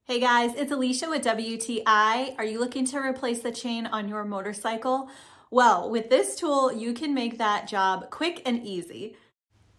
Hey guys, it's Alicia with WTI. Are you looking to replace the chain on your motorcycle? Well, with this tool, you can make that job quick and easy.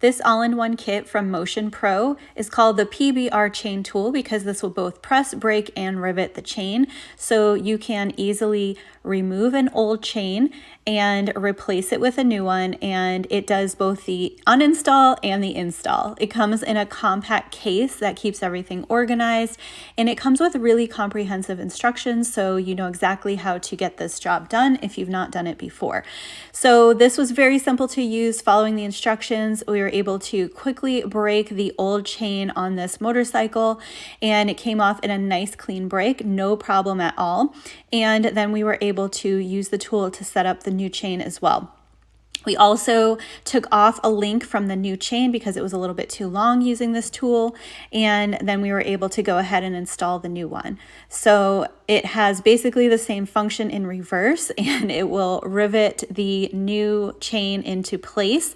This all-in-one kit from Motion Pro is called the PBR chain tool because this will both press, break, and rivet the chain. So you can easily remove an old chain and replace it with a new one, and it does both the uninstall and the install. It comes in a compact case that keeps everything organized, and it comes with really comprehensive instructions so you know exactly how to get this job done if you've not done it before. So this was very simple to use. Following the instructions, we were able to quickly break the old chain on this motorcycle, and it came off in a nice clean break, no problem at all. And then we were able to use the tool to set up the new chain as well. We also took off a link from the new chain because it was a little bit too long using this tool, and then we were able to go ahead and install the new one. So it has basically the same function in reverse, and it will rivet the new chain into place,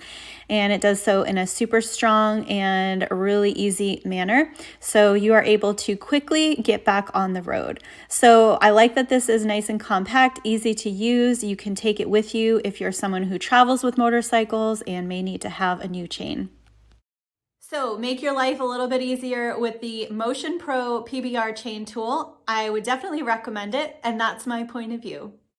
and it does so in a super strong and really easy manner. So you are able to quickly get back on the road. So I like that this is nice and compact, easy to use. You can take it with you if you're someone who travels with motorcycles and may need to have a new chain. So make your life a little bit easier with the Motion Pro PBR chain tool. I would definitely recommend it, and that's my point of view.